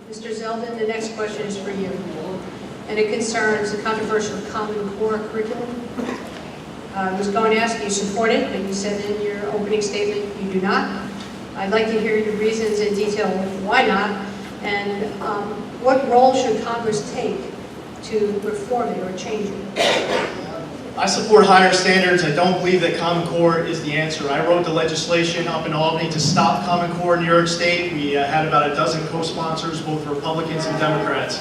Mr. Zeldin, the next question is for you, and it concerns the controversial Common Core curriculum. I was going to ask you support it, but you said in your opening statement you do not. I'd like to hear your reasons in detail why not, and what role should Congress take to reform it or change it? I support higher standards. I don't believe that Common Core is the answer. I wrote the legislation up in Albany to stop Common Core in New York State. We had about a dozen co-sponsors, both Republicans and Democrats.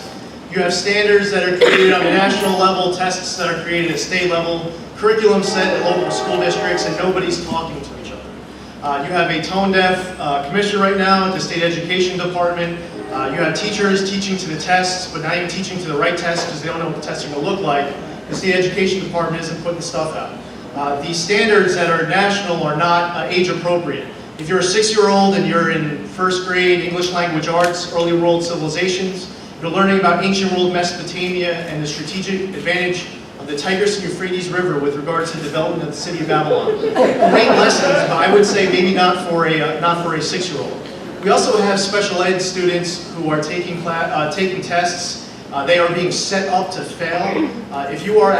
You have standards that are created on a national level, tests that are created at state level, curriculum set at local school districts, and nobody's talking to each other. You have a tone-deaf commissioner right now at the state education department. You have teachers teaching to the tests, but not even teaching to the right tests because they don't know what the tests are going to look like. The state education department isn't putting stuff out. These standards that are national are not age appropriate. If you're a 6-year-old and you're in first grade English language arts, early world civilizations, you're learning about ancient world Mesopotamia and the strategic advantage of the Tigris and Euphrates River with regards to the development of the city of Babylon. Great lessons, but I would say maybe not for a 6-year-old. We also have special ed students who are taking tests. They are being set up to fail. If you're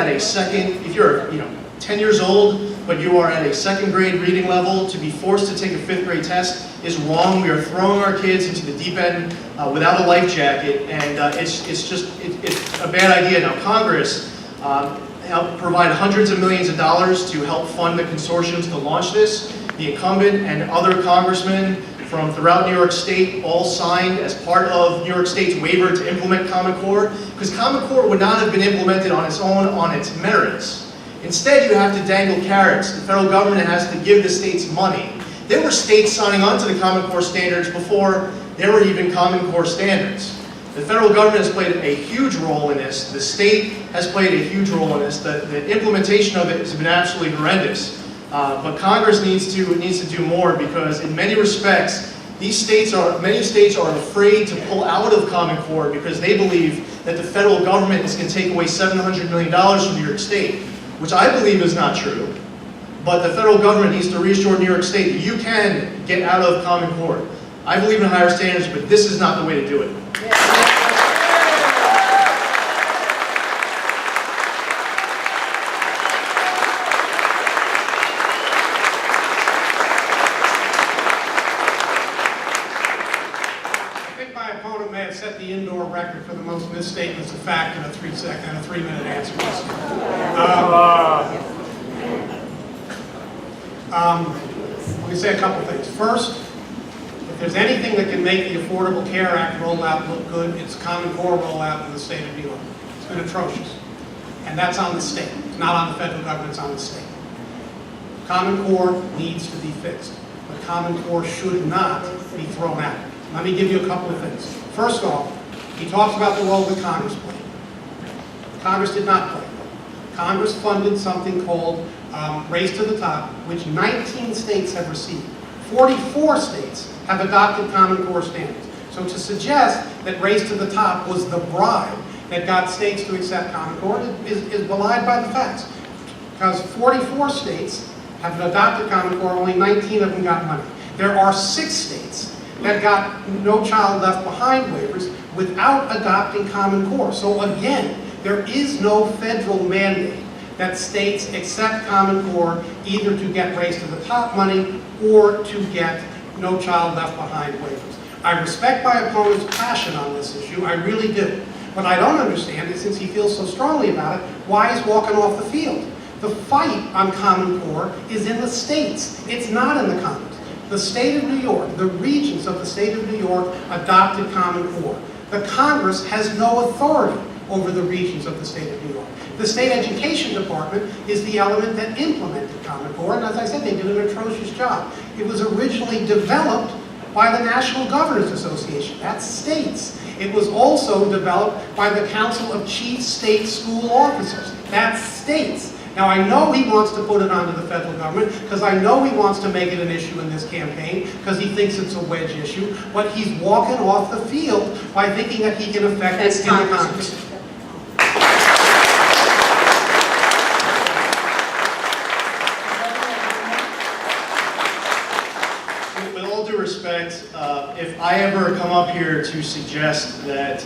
10 years old, but you are at a 2nd grade reading level, to be forced to take a 5th grade test is wrong. We are throwing our kids into the deep end without a life jacket, and it's a bad idea. Now, Congress helped provide hundreds of millions of dollars to help fund the consortiums to launch this. The incumbent and other congressmen from throughout New York State all signed as part of New York State's waiver to implement Common Core, because Common Core would not have been implemented on its own on its merits. Instead, you have to dangle carrots. The federal government has to give the states money. There were states signing on to the Common Core standards before there were even Common Core standards. The federal government has played a huge role in this. The state has played a huge role in this. The implementation of it has been absolutely horrendous. But Congress needs to do more, because in many respects, many states are afraid to pull out of Common Core because they believe that the federal government is going to take away $700 million from New York State, which I believe is not true. But the federal government needs to reassure New York State that you can get out of Common Core. I believe in higher standards, but this is not the way to do it. Set the indoor record for the most misstatements of fact in a 3-minute answer. Let me say a couple things. First, if there's anything that can make the Affordable Care Act rollout look good, it's Common Core rollout in the state of New York. It's been atrocious. And that's on the state. It's not on the federal government, it's on the state. Common Core needs to be fixed, but Common Core should not be thrown out. Let me give you a couple of things. First off, he talks about the role that Congress played. Congress did not play. Congress funded something called Race to the Top, which 19 states have received. 44 states have adopted Common Core standards. So to suggest that Race to the Top was the bribe that got states to accept Common Core is belied by the facts. Because 44 states have adopted Common Core, only 19 of them got money. There are 6 states that got No Child Left Behind waivers without adopting Common Core. So again, there is no federal mandate that states accept Common Core either to get Race to the Top money or to get No Child Left Behind waivers. I respect my opponent's passion on this issue, I really do. What I don't understand is, since he feels so strongly about it, why he's walking off the field. The fight on Common Core is in the states. It's not in the Congress. The state of New York, the regions of the state of New York adopted Common Core. The Congress has no authority over the regions of the state of New York. The state education department is the element that implemented Common Core, and as I said, they did an atrocious job. It was originally developed by the National Governors Association, that's states. It was also developed by the Council of Chief State School Officers, that's states. Now, I know he wants to put it onto the federal government, because I know he wants to make it an issue in this campaign, because he thinks it's a wedge issue, but he's walking off the field by thinking that he can affect it in the Congress. With all due respect, if I I ever come up here to suggest that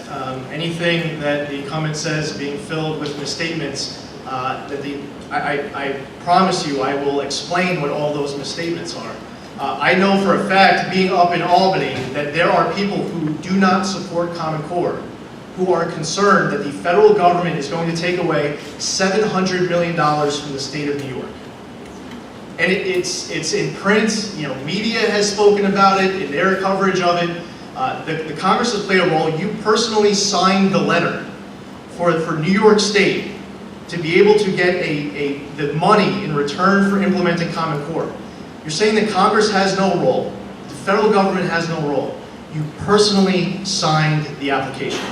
anything that the incumbent says being filled with misstatements, I promise you I will explain what all those misstatements are. I know for a fact, being up in Albany, that there are people who do not support Common Core, who are concerned that the federal government is going to take away $700 million from the state of New York. And it's in print, you know, media has spoken about it in their coverage of it. The Congress has played a role. You personally signed the letter for New York State to be able to get the money in return for implementing Common Core. You're saying that Congress has no role, the federal government has no role. You personally signed the application.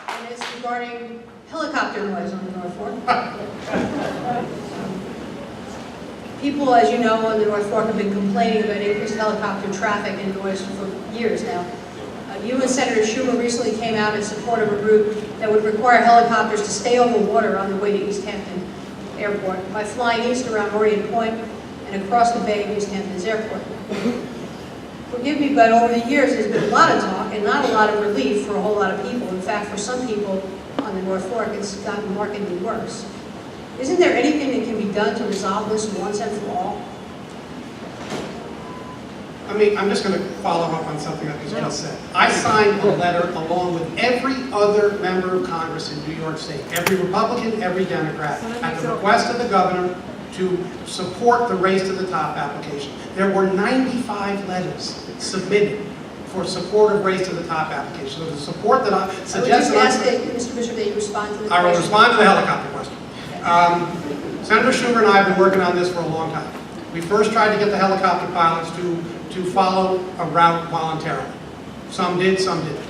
And it's regarding helicopter noise on the North Fork. People, as you know, on the North Fork have been complaining about increased helicopter traffic and noise for years now. You and Senator Schumer recently came out in support of a route that would require helicopters to stay over water on the way to East Hampton Airport by flying east around Orient Point and across the bay of East Hampton's airport. Forgive me, but over the years there's been a lot of talk and not a lot of relief for a whole lot of people. In fact, for some people on the North Fork, it's gotten markedly worse. Isn't there anything that can be done to resolve this once and for all? I'm just going to follow up on something that was just said. I signed a letter along with every other member of Congress in New York State, every Republican, every Democrat, at the request of the governor to support the Race to the Top application. There were 95 letters submitted for support of Race to the Top application. So the support that I suggest... I would just ask that, Mr. Bishop, that you respond to the question. I will respond to the helicopter question. Senator Schumer and I have been working on this for a long time. We first tried to get the helicopter pilots to follow a route voluntarily. Some did, some didn't.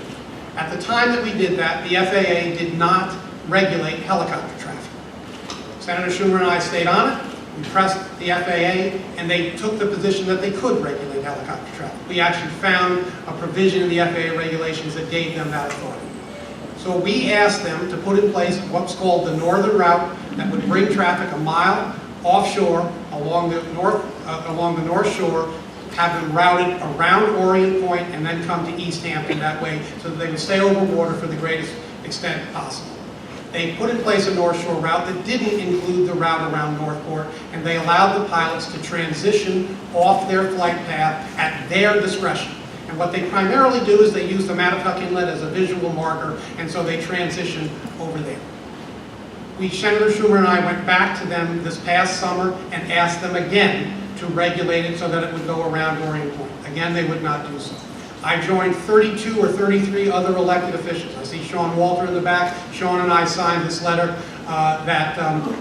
At the time that we did that, the FAA did not regulate helicopter traffic. Senator Schumer and I stayed on it. We pressed the FAA, and they took the position that they could regulate helicopter traffic. We actually found a provision in the FAA regulations that gave them that authority. So we asked them to put in place what's called the northern route that would bring traffic a mile offshore along the North Shore, have them routed around Orient Point and then come to East Hampton that way so that they would stay over water for the greatest extent possible. They put in place a North Shore route that didn't include the route around Northport, and they allowed the pilots to transition off their flight path at their discretion. And what they primarily do is they use the Mattatuck Inlet as a visual marker, and so they transition over there. Senator Schumer and I went back to them this past summer and asked them again to regulate it so that it would go around Orient Point. Again, they would not do so. I joined 32 or 33 other elected officials. I see Sean Walter in the back. Sean and I signed this letter that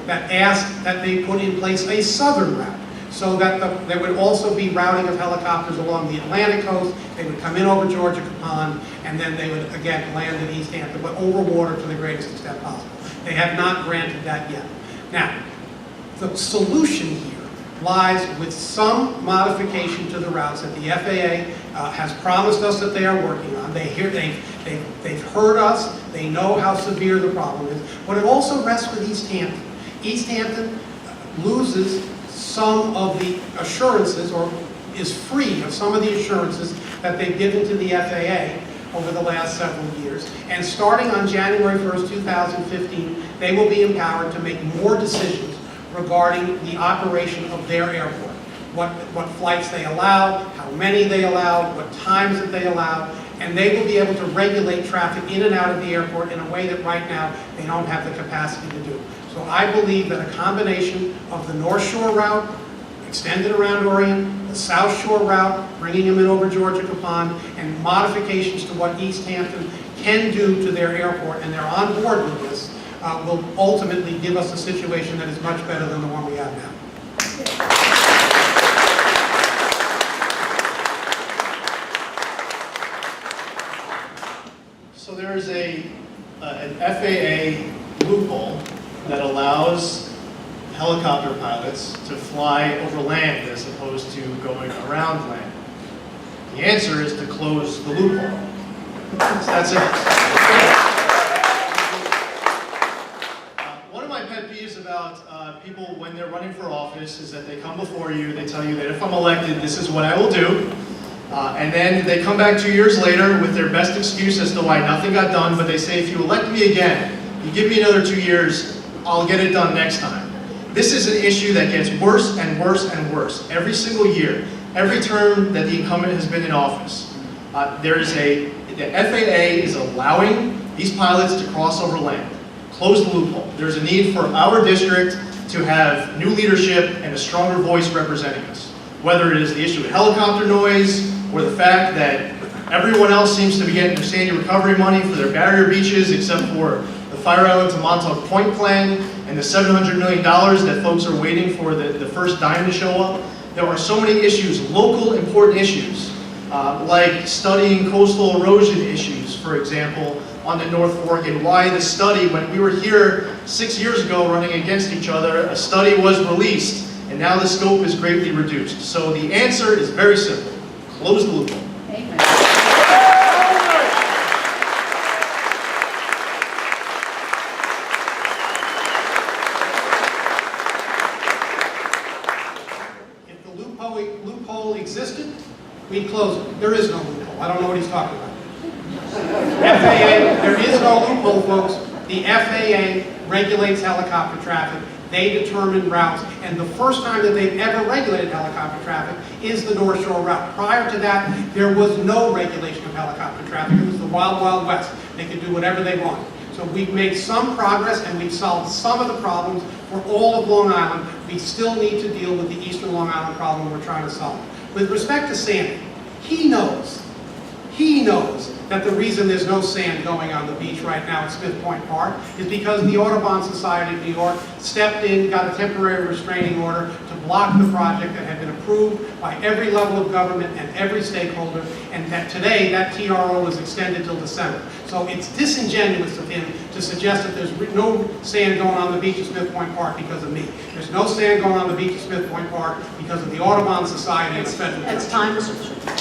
asked that they put in place a southern route so that there would also be routing of helicopters along the Atlantic coast. They would come in over Georgia Pond, and then they would again land in East Hampton, but over water to the greatest extent possible. They have not granted that yet. Now, the solution here lies with some modification to the routes that the FAA has promised us that they are working on. They've heard us. They know how severe the problem is. But it also rests with East Hampton. East Hampton loses some of the assurances, or is free of some of the assurances that they've given to the FAA over the last several years. And starting on January 1st, 2015, they will be empowered to make more decisions regarding the operation of their airport. What flights they allow, how many they allow, what times that they allow, and they will be able to regulate traffic in and out of the airport in a way that right now they don't have the capacity to do. So I believe that a combination of the North Shore route, extended around Orient, the South Shore route, bringing them in over Georgia Pond, and modifications to what East Hampton can do to their airport, and they're on board with this, will ultimately give us a situation that is much better than the one we have now. So there is an FAA loophole that allows helicopter pilots to fly over land as opposed to going around land. The answer is to close the loophole. That's it. my pet peeves about people when they're running for office is that they come before you, they tell you that if I'm elected, this is what I will do. And then they come back 2 years later with their best excuse as to why nothing got done, but they say, if you elect me again, you give me another 2 years, I'll get it done next time. This is an issue that gets worse and worse and worse every single year, every term that the incumbent has been in office. The FAA is allowing these pilots to cross over land, close the loophole. There's a need for our district to have new leadership and a stronger voice representing us. Whether it is the issue of helicopter noise, or the fact that everyone else seems to be getting their Sandy recovery money for their barrier beaches, except for the Fire Island to Montauk Point plan, and the $700 million that folks are waiting for the first dime to show up. There are so many issues, local important issues, like studying coastal erosion issues, for example, on the North Fork, and why the study, when we were here 6 years ago running against each other, a study was released, and now the scope is greatly reduced. So the answer is very simple. Close the loophole. Amen. If the loophole existed, we'd close it. There is no loophole. I don't know what he's talking about. FAA, there is no loophole, folks. The FAA regulates helicopter traffic. They determine routes, and the first time that they've ever regulated helicopter traffic is the North Shore route. Prior to that, there was no regulation of helicopter traffic. It was the Wild Wild West. They could do whatever they wanted. So we've made some progress, and we've solved some of the problems for all of Long Island. We still need to deal with the Eastern Long Island problem we're trying to solve. With respect to Sandy, he knows that the reason there's no sand going on the beach right now at Smith Point Park is because the Audubon Society of New York stepped in, got a temporary restraining order to block the project that had been approved by every level of government and every stakeholder, and that today that TRO was extended till December. So it's disingenuous of him to suggest that there's no sand going on the beach at Smith Point Park because of me. There's no sand going on the beach at Smith Point Park because of the Audubon Society and the federal That's judge. time, Mr. Bishop.